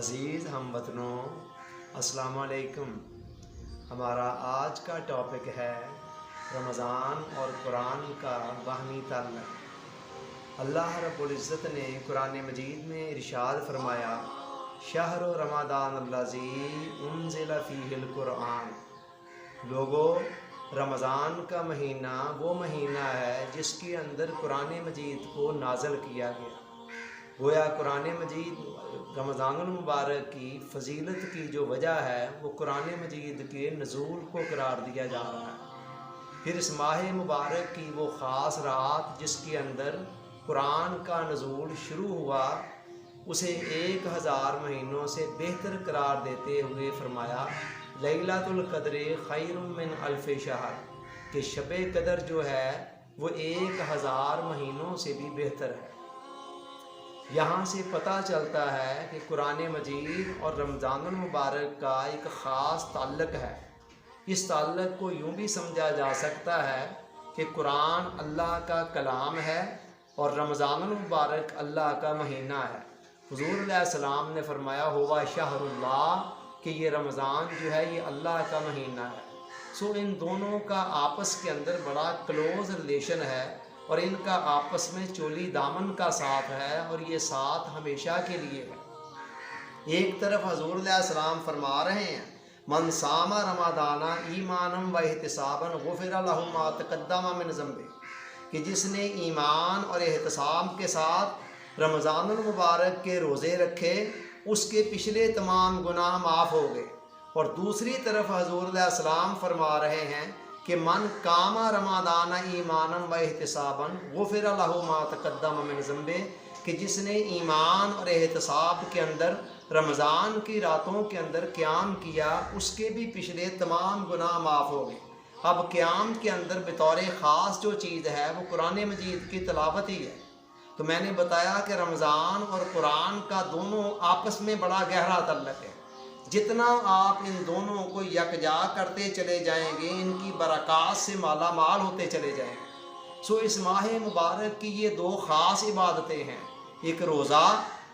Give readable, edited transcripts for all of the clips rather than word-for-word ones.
عزیز ہم وطنوں، السلام علیکم۔ ہمارا آج کا ٹاپک ہے رمضان اور قرآن کا باہمی تعلق۔ اللہ رب العزت نے قرآن مجید میں ارشاد فرمایا، شہر رمضان الذی انزل فیہ القرآن۔ لوگو، رمضان کا مہینہ وہ مہینہ ہے جس کے اندر قرآن مجید کو نازل کیا گیا۔ گویا قرآن مجید رمضان المبارک کی فضیلت کی جو وجہ ہے وہ قرآن مجید کے نزول کو قرار دیا جا رہا ہے۔ پھر اس ماہ مبارک کی وہ خاص رات جس کے اندر قرآن کا نزول شروع ہوا، اسے 1000 مہینوں سے بہتر قرار دیتے ہوئے فرمایا، لیلۃ القدر خیر من الف شہر، کہ شب قدر جو ہے وہ 1000 مہینوں سے بھی بہتر ہے۔ یہاں سے پتہ چلتا ہے کہ قرآن مجید اور رمضان المبارک کا ایک خاص تعلق ہے۔ اس تعلق کو یوں بھی سمجھا جا سکتا ہے کہ قرآن اللہ کا کلام ہے اور رمضان المبارک اللہ کا مہینہ ہے۔ حضور علیہ السلام نے فرمایا، ہوا شہر اللہ، کہ یہ رمضان جو ہے یہ اللہ کا مہینہ ہے۔ ان دونوں کا آپس کے اندر بڑا کلوز ریلیشن ہے اور ان کا آپس میں چولی دامن کا ساتھ ہے، اور یہ ساتھ ہمیشہ کے لیے ہے۔ ایک طرف حضور علیہ السلام فرما رہے ہیں، من صام رمضان ایمانا و احتسابا غفر لہ ما تقدم من ذنبہ، کہ جس نے ایمان اور احتساب کے ساتھ رمضان المبارک کے روزے رکھے، اس کے پچھلے تمام گناہ معاف ہو گئے۔ اور دوسری طرف حضور علیہ السلام فرما رہے ہیں کہ من قام رمضان ایمانا و احتسابا غفر لہ ما تقدم من ذنبہ، کہ جس نے ایمان اور احتساب کے اندر رمضان کی راتوں کے اندر قیام کیا، اس کے بھی پچھلے تمام گناہ معاف ہو گئے۔ اب قیام کے اندر بطور خاص جو چیز ہے وہ قرآن مجید کی تلاوت ہی ہے۔ تو میں نے بتایا کہ رمضان اور قرآن کا دونوں آپس میں بڑا گہرا تعلق ہے۔ جتنا آپ ان دونوں کو یکجا کرتے چلے جائیں گے، ان کی برکات سے مالا مال ہوتے چلے جائیں گے۔ اس ماہ مبارک کی یہ دو خاص عبادتیں ہیں، ایک روزہ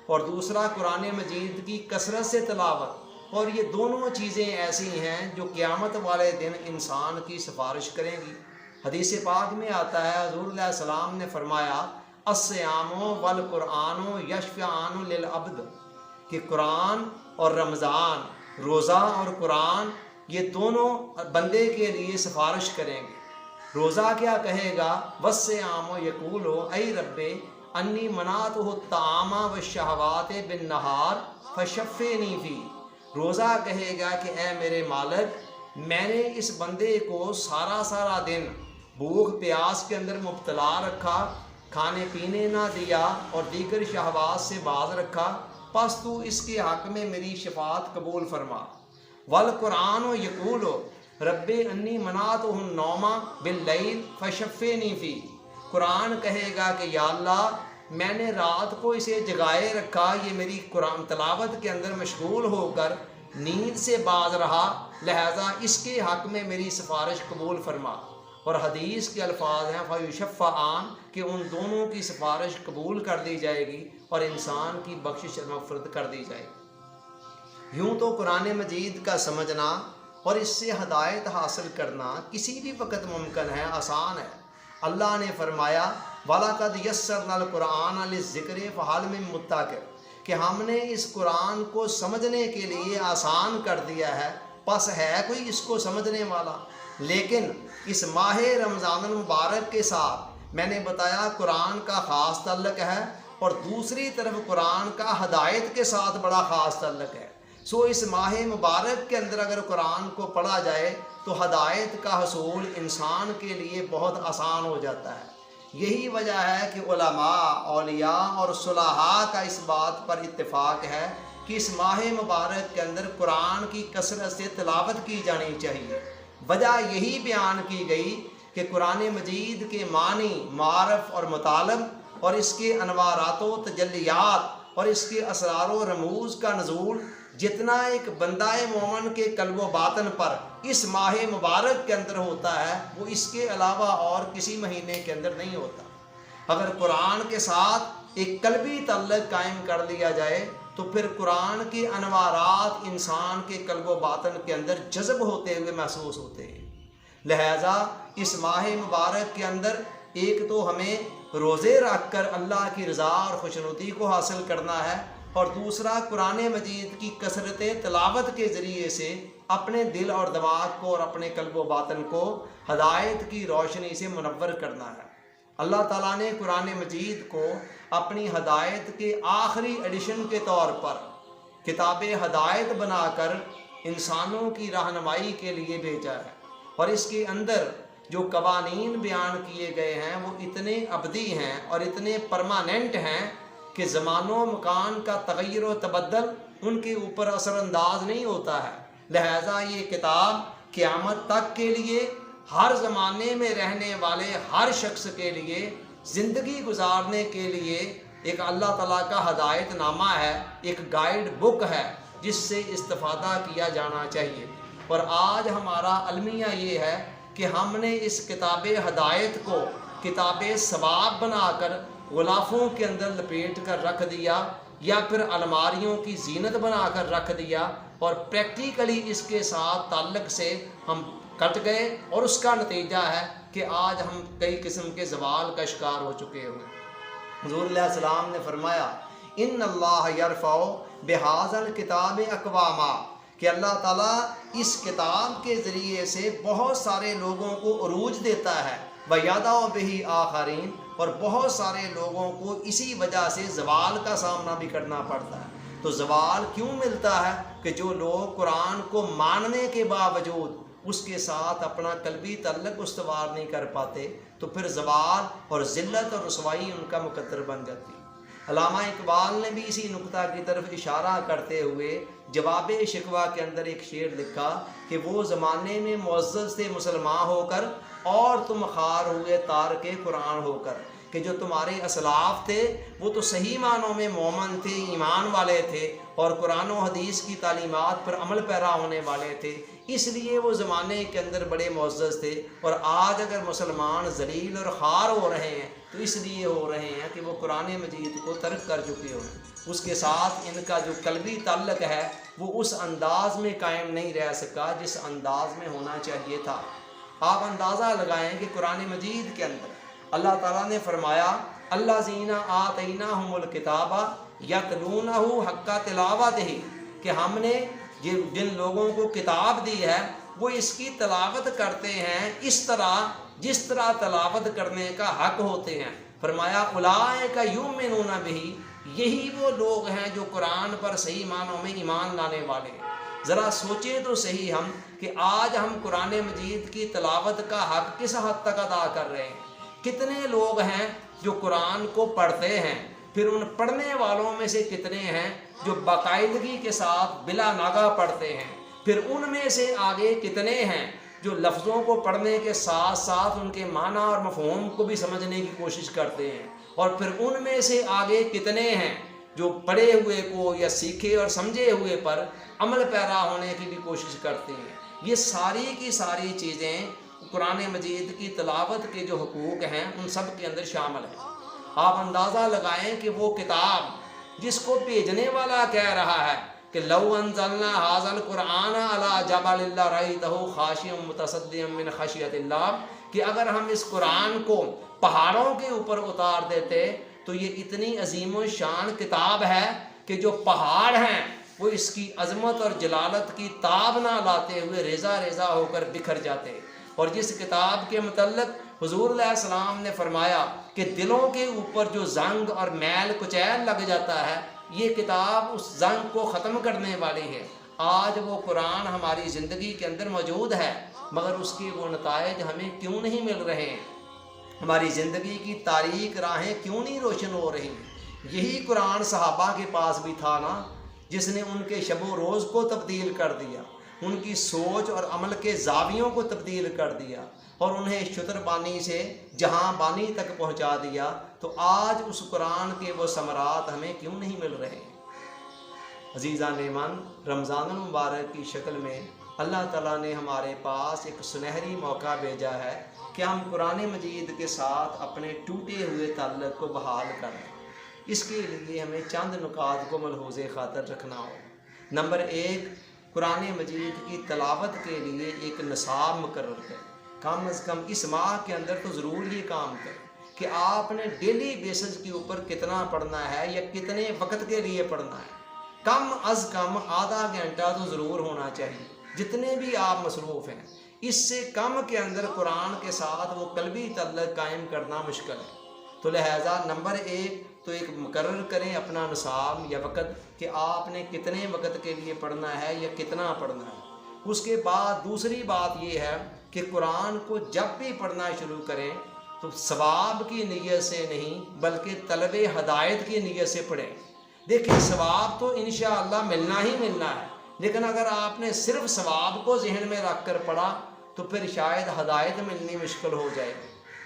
اور دوسرا قرآن مجید کی کثرت سے تلاوت، اور یہ دونوں چیزیں ایسی ہیں جو قیامت والے دن انسان کی سفارش کریں گی۔ حدیث پاک میں آتا ہے، حضور علیہ السلام نے فرمایا، الصیام والقرآن یشفعان للعبد، کہ قرآن اور رمضان، روزہ اور قرآن، یہ دونوں بندے کے لیے سفارش کریں گے۔ روزہ کیا کہے گا؟ والصیام یقول اے رب انی منعتہ الطعام والشہوات بالنہار فشفینی فی۔ روزہ کہے گا کہ اے میرے مالک، میں نے اس بندے کو سارا دن بھوک پیاس کے اندر مبتلا رکھا، کھانے پینے نہ دیا اور دیگر شہوات سے باز رکھا، پس تو اس کے حق میں میری شفاعت قبول فرما۔ والقرآن یقول رب انی منعتہ النوم باللیل فشفینی فی۔ قرآن کہے گا کہ یا اللہ، میں نے رات کو اسے جگائے رکھا، یہ میری قرآن تلاوت کے اندر مشغول ہو کر نیند سے باز رہا، لہذا اس کے حق میں میری سفارش قبول فرما۔ اور حدیث کے الفاظ ہیں فیشفعان، کہ ان دونوں کی سفارش قبول کر دی جائے گی اور انسان کی بخشش اور مغفرت کر دی جائے گی۔ یوں تو قرآن مجید کا سمجھنا اور اس سے ہدایت حاصل کرنا کسی بھی وقت ممکن ہے، آسان ہے۔ اللہ نے فرمایا، وَلَقَدْ يَسَّرْنَا الْقُرْآنَ لِلذِّكْرِ فَهَلْ مِن مُّدَّكِرٍ، کہ ہم نے اس قرآن کو سمجھنے کے لیے آسان کر دیا ہے، پس ہے کوئی اس کو سمجھنے والا؟ لیکن اس ماہ رمضان المبارک کے ساتھ میں نے بتایا قرآن کا خاص تعلق ہے، اور دوسری طرف قرآن کا ہدایت کے ساتھ بڑا خاص تعلق ہے۔ اس ماہ مبارک کے اندر اگر قرآن کو پڑھا جائے تو ہدایت کا حصول انسان کے لیے بہت آسان ہو جاتا ہے۔ یہی وجہ ہے کہ علماء، اولیاء اور صلحاء کا اس بات پر اتفاق ہے کہ اس ماہ مبارک کے اندر قرآن کی کثرت سے تلاوت کی جانی چاہیے۔ وجہ یہی بیان کی گئی کہ قرآن مجید کے معنی، معرف اور مطالب، اور اس کے انوارات و تجلیات اور اس کے اسرار و رموز کا نزول جتنا ایک بندہ مومن کے قلب و باطن پر اس ماہ مبارک کے اندر ہوتا ہے، وہ اس کے علاوہ اور کسی مہینے کے اندر نہیں ہوتا۔ اگر قرآن کے ساتھ ایک قلبی تعلق قائم کر لیا جائے تو پھر قرآن کے انوارات انسان کے قلب و باطن کے اندر جذب ہوتے ہوئے محسوس ہوتے ہیں۔ لہٰذا اس ماہ مبارک کے اندر ایک تو ہمیں روزے رکھ کر اللہ کی رضا اور خوشنودی کو حاصل کرنا ہے، اور دوسرا قرآن مجید کی کثرت تلاوت کے ذریعے سے اپنے دل اور دماغ کو اور اپنے قلب و باطن کو ہدایت کی روشنی سے منور کرنا ہے۔ اللہ تعالیٰ نے قرآن مجید کو اپنی ہدایت کے آخری ایڈیشن کے طور پر کتاب ہدایت بنا کر انسانوں کی رہنمائی کے لیے بھیجا ہے، اور اس کے اندر جو قوانین بیان کیے گئے ہیں وہ اتنے ابدی ہیں اور اتنے پرماننٹ ہیں کہ زمان و مکان کا تغیر و تبدل ان کے اوپر اثر انداز نہیں ہوتا ہے۔ لہٰذا یہ کتاب قیامت تک کے لیے ہر زمانے میں رہنے والے ہر شخص کے لیے زندگی گزارنے کے لیے ایک اللہ تعالیٰ کا ہدایت نامہ ہے، ایک گائیڈ بک ہے جس سے استفادہ کیا جانا چاہیے۔ اور آج ہمارا المیہ یہ ہے کہ ہم نے اس کتاب ہدایت کو کتاب ثواب بنا کر غلافوں کے اندر لپیٹ کر رکھ دیا، یا پھر الماریوں کی زینت بنا کر رکھ دیا، اور پریکٹیکلی اس کے ساتھ تعلق سے ہم کٹ گئے، اور اس کا نتیجہ ہے کہ آج ہم کئی قسم کے زوال کا شکار ہو چکے ہوئے۔ حضور علیہ السلام نے فرمایا ان اللہ یرفع بہذا الکتاب اقواما، کہ اللہ تعالیٰ اس کتاب کے ذریعے سے بہت سارے لوگوں کو عروج دیتا ہے، وَيَضَعُ بِهِ آخَرِينَ، اور بہت سارے لوگوں کو اسی وجہ سے زوال کا سامنا بھی کرنا پڑتا ہے۔ تو زوال کیوں ملتا ہے؟ کہ جو لوگ قرآن کو ماننے کے باوجود اس کے ساتھ اپنا قلبی تعلق استوار نہیں کر پاتے، تو پھر زوال اور ذلت اور رسوائی ان کا مقدر بن جاتی ہے۔ علامہ اقبال نے بھی اسی نقطہ کی طرف اشارہ کرتے ہوئے جواب شکوہ کے اندر ایک شعر لکھا کہ وہ زمانے میں معزز تھے مسلمان ہو کر، اور تم خوار ہوئے تارک قرآن ہو کر، کہ جو تمہارے اسلاف تھے وہ تو صحیح معنوں میں مومن تھے، ایمان والے تھے، اور قرآن و حدیث کی تعلیمات پر عمل پیرا ہونے والے تھے، اس لیے وہ زمانے کے اندر بڑے معزز تھے۔ اور آج اگر مسلمان ذلیل اور خوار ہو رہے ہیں تو اس لیے ہو رہے ہیں کہ وہ قرآن مجید کو ترک کر چکے ہوں، اس کے ساتھ ان کا جو قلبی تعلق ہے وہ اس انداز میں قائم نہیں رہ سکا جس انداز میں ہونا چاہیے تھا۔ آپ اندازہ لگائیں کہ قرآن مجید کے اندر اللہ تعالیٰ نے فرمایا الذین آتیناہم الکتاب یتلونہ حق تلاوتہ، کہ ہم نے جن لوگوں کو کتاب دی ہے وہ اس کی تلاوت کرتے ہیں اس طرح جس طرح تلاوت کرنے کا حق ہوتے ہیں۔ فرمایا اولئک یؤمنون بہ، یہی وہ لوگ ہیں جو قرآن پر صحیح معنوں میں ایمان لانے والے ہیں۔ ذرا سوچیں تو صحیح ہم کہ آج ہم قرآن مجید کی تلاوت کا حق کس حد تک ادا کر رہے ہیں۔ کتنے لوگ ہیں جو قرآن کو پڑھتے ہیں، پھر ان پڑھنے والوں میں سے کتنے ہیں جو باقاعدگی کے ساتھ بلا ناغہ پڑھتے ہیں، پھر ان میں سے آگے کتنے ہیں جو لفظوں کو پڑھنے کے ساتھ ساتھ ان کے معنی اور مفہوم کو بھی سمجھنے کی کوشش کرتے ہیں، اور پھر ان میں سے آگے کتنے ہیں جو پڑھے ہوئے کو یا سیکھے اور سمجھے ہوئے پر عمل پیرا ہونے کی بھی کوشش کرتے ہیں۔ یہ ساری کی ساری چیزیں قرآن مجید کی تلاوت کے جو حقوق ہیں ان سب کے اندر شامل ہیں۔ آپ اندازہ لگائیں کہ وہ کتاب جس کو بھیجنے والا کہہ رہا ہے کہ لو انزلنا ھذا القرآن علی جبل لرأیتہ خاشعا متصدعا من خشیۃ اللہ، کہ اگر ہم اس قرآن کو پہاڑوں کے اوپر اتار دیتے تو یہ اتنی عظیم و شان کتاب ہے کہ جو پہاڑ ہیں وہ اس کی عظمت اور جلالت کی تاب نہ لاتے ہوئے ریزہ ریزہ ہو کر بکھر جاتے۔ اور جس کتاب کے متعلق حضور علیہ السلام نے فرمایا کہ دلوں کے اوپر جو زنگ اور میل کچیل لگ جاتا ہے، یہ کتاب اس زنگ کو ختم کرنے والی ہے۔ آج وہ قرآن ہماری زندگی کے اندر موجود ہے، مگر اس کے وہ نتائج ہمیں کیوں نہیں مل رہے ہیں؟ ہماری زندگی کی تاریک راہیں کیوں نہیں روشن ہو رہی؟ یہی قرآن صحابہ کے پاس بھی تھا نا، جس نے ان کے شب و روز کو تبدیل کر دیا، ان کی سوچ اور عمل کے زاویوں کو تبدیل کر دیا، اور انہیں شتر بانی سے جہاں بانی تک پہنچا دیا۔ تو آج اس قرآن کے وہ ثمرات ہمیں کیوں نہیں مل رہے؟ عزیزان ایمان، رمضان المبارک کی شکل میں اللہ تعالیٰ نے ہمارے پاس ایک سنہری موقع بھیجا ہے کہ ہم قرآن مجید کے ساتھ اپنے ٹوٹے ہوئے تعلق کو بحال کریں۔ اس کے لیے ہمیں چند نکات کو ملحوظ خاطر رکھنا ہو۔ نمبر 1، قرآن مجید کی تلاوت کے لیے ایک نصاب مقرر کریں، کم از کم اس ماہ کے اندر تو ضرور یہ کام کریں کہ آپ نے ڈیلی بیسس کے اوپر کتنا پڑھنا ہے یا کتنے وقت کے لیے پڑھنا ہے۔ کم از کم آدھا گھنٹہ تو ضرور ہونا چاہیے، جتنے بھی آپ مصروف ہیں۔ اس سے کم کے اندر قرآن کے ساتھ وہ قلبی تعلق قائم کرنا مشکل ہے۔ تو لہٰذا نمبر 1 تو ایک مقرر کریں اپنا نصاب یا وقت کہ آپ نے کتنے وقت کے لیے پڑھنا ہے یا کتنا پڑھنا ہے۔ اس کے بعد دوسری بات یہ ہے کہ قرآن کو جب بھی پڑھنا شروع کریں تو ثواب کی نیت سے نہیں بلکہ طلب ہدایت کی نیت سے پڑھیں۔ دیکھیں ثواب تو انشاءاللہ ملنا ہی ملنا ہے، لیکن اگر آپ نے صرف ثواب کو ذہن میں رکھ کر پڑھا تو پھر شاید ہدایت ملنی مشکل ہو جائے۔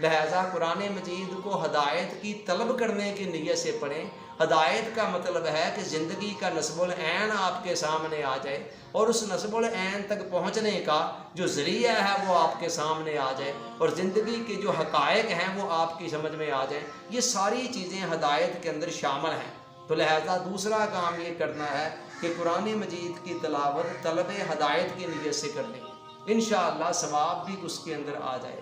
لہٰذا قرآن مجید کو ہدایت کی طلب کرنے کی نیت سے پڑھیں۔ ہدایت کا مطلب ہے کہ زندگی کا نصب العین آپ کے سامنے آ جائے، اور اس نصب العین تک پہنچنے کا جو ذریعہ ہے وہ آپ کے سامنے آ جائے، اور زندگی کے جو حقائق ہیں وہ آپ کی سمجھ میں آ جائیں۔ یہ ساری چیزیں ہدایت کے اندر شامل ہیں۔ تو لہٰذا دوسرا کام یہ کرنا ہے کہ قرآن مجید کی تلاوت طلب ہدایت کی نیت سے کرنی، انشاءاللہ ثواب بھی اس کے اندر آ جائے۔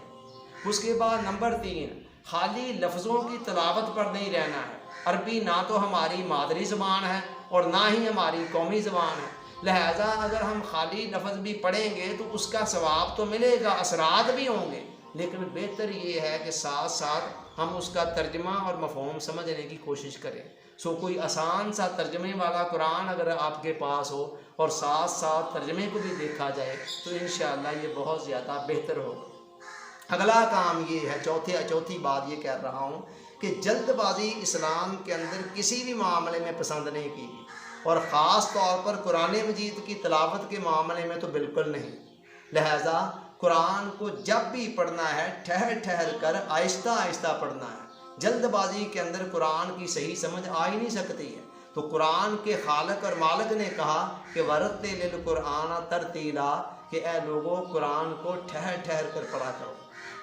اس کے بعد نمبر 3، خالی لفظوں کی تلاوت پر نہیں رہنا ہے۔ عربی نہ تو ہماری مادری زبان ہے اور نہ ہی ہماری قومی زبان ہے، لہٰذا اگر ہم خالی لفظ بھی پڑھیں گے تو اس کا ثواب تو ملے گا، اثرات بھی ہوں گے، لیکن بہتر یہ ہے کہ ساتھ ساتھ ہم اس کا ترجمہ اور مفہوم سمجھنے کی کوشش کریں۔ کوئی آسان سا ترجمے والا قرآن اگر آپ کے پاس ہو اور ساتھ ساتھ ترجمے کو بھی دیکھا جائے تو انشاءاللہ یہ بہت زیادہ بہتر ہوگا۔ اگلا کام یہ ہے، چوتھی بات یہ کہہ رہا ہوں کہ جلد بازی اسلام کے اندر کسی بھی معاملے میں پسند نہیں کی، اور خاص طور پر قرآن مجید کی تلاوت کے معاملے میں تو بالکل نہیں۔ لہٰذا قرآن کو جب بھی پڑھنا ہے ٹھہر کر آہستہ آہستہ پڑھنا ہے۔ جلد بازی کے اندر قرآن کی صحیح سمجھ آ ہی نہیں سکتی ہے۔ تو قرآن کے خالق اور مالک نے کہا کہ وَرَتِّلِ الْقُرْآنَ تَرْتِیلًا، کہ اے لوگوں قرآن کو ٹھہر کر پڑھا کرو۔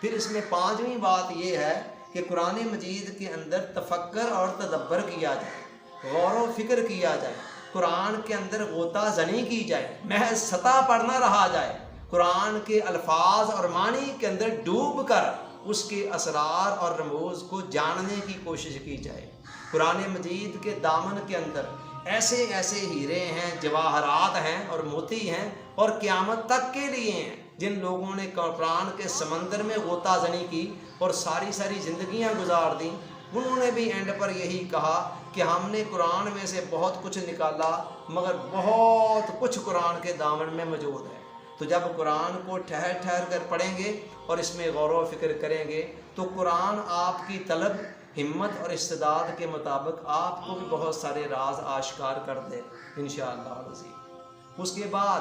پھر اس میں 5ویں بات یہ ہے کہ قرآن مجید کے اندر تفکر اور تدبر کیا جائے، غور و فکر کیا جائے، قرآن کے اندر غوطہ زنی کی جائے، محض سطح پر نہ رہا جائے، قرآن کے الفاظ اور معنی کے اندر ڈوب کر اس کے اسرار اور رموز کو جاننے کی کوشش کی جائے۔ قرآن مجید کے دامن کے اندر ایسے ہیرے ہیں، جواہرات ہیں اور موتی ہیں اور قیامت تک کے لیے ہیں۔ جن لوگوں نے قرآن کے سمندر میں غوطہ زنی کی اور ساری زندگیاں گزار دیں، انہوں نے بھی اینڈ پر یہی کہا کہ ہم نے قرآن میں سے بہت کچھ نکالا مگر بہت کچھ قرآن کے دامن میں موجود ہے۔ تو جب قرآن کو ٹھہر کر پڑھیں گے اور اس میں غور و فکر کریں گے تو قرآن آپ کی طلب، ہمت اور استعداد کے مطابق آپ کو بھی بہت سارے راز آشکار کر دے انشاءاللہ العزیز۔ اس کے بعد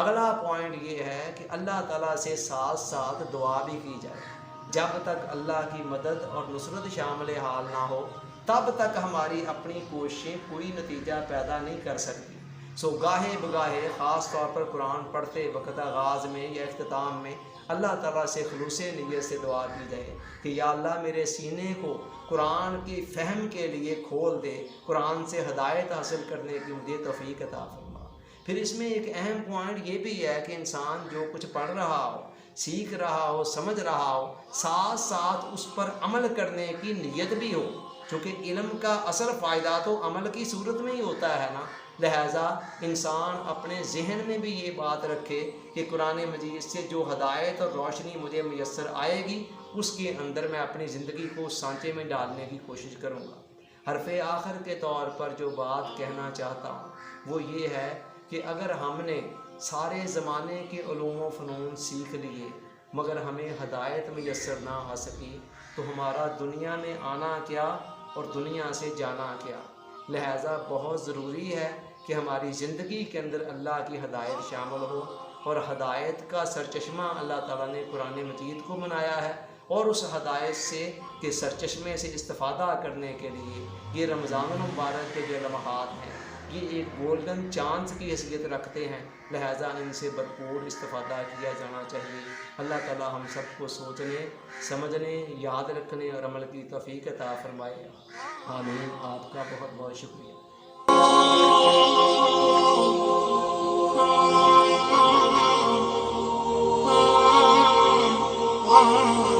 اگلا پوائنٹ یہ ہے کہ اللہ تعالیٰ سے ساتھ دعا بھی کی جائے۔ جب تک اللہ کی مدد اور نصرت شامل حال نہ ہو تب تک ہماری اپنی کوششیں کوئی نتیجہ پیدا نہیں کر سکتی۔ گاہے بگاہے خاص طور پر قرآن پڑھتے وقت آغاز میں یا اختتام میں اللہ تعالیٰ سے خلوص نیت سے دعا کی جائے کہ یا اللہ میرے سینے کو قرآن کی فہم کے لیے کھول دے، قرآن سے ہدایت حاصل کرنے کی مجھے توفیق عطا فرما۔ پھر اس میں ایک اہم پوائنٹ یہ بھی ہے کہ انسان جو کچھ پڑھ رہا ہو، سیکھ رہا ہو، سمجھ رہا ہو، ساتھ اس پر عمل کرنے کی نیت بھی ہو، چونکہ علم کا اصل فائدہ تو عمل کی صورت میں ہی ہوتا ہے نا۔ لہٰذا انسان اپنے ذہن میں بھی یہ بات رکھے کہ قرآن مجید سے جو ہدایت اور روشنی مجھے میسر آئے گی اس کے اندر میں اپنی زندگی کو سانچے میں ڈالنے کی کوشش کروں گا۔ حرف آخر کے طور پر جو بات کہنا چاہتا ہوں وہ یہ ہے کہ اگر ہم نے سارے زمانے کے علوم و فنون سیکھ لیے مگر ہمیں ہدایت میسر نہ آ سکی تو ہمارا دنیا میں آنا کیا اور دنیا سے جانا کیا۔ لہٰذا بہت ضروری ہے کہ ہماری زندگی کے اندر اللہ کی ہدایت شامل ہو، اور ہدایت کا سرچشمہ اللہ تعالیٰ نے قرآن مجید کو بنایا ہے، اور اس ہدایت سے کے سرچشمے سے استفادہ کرنے کے لیے یہ رمضان المبارک کے جو لمحات ہیں یہ ایک گولڈن چانس کی حیثیت رکھتے ہیں، لہٰذا ان سے بھرپور استفادہ کیا جانا چاہیے۔ اللہ تعالی ہم سب کو سوچنے، سمجھنے، یاد رکھنے اور عمل کی توفیق عطا فرمائے. آمین. آپ کا بہت بہت شکریہ. Oh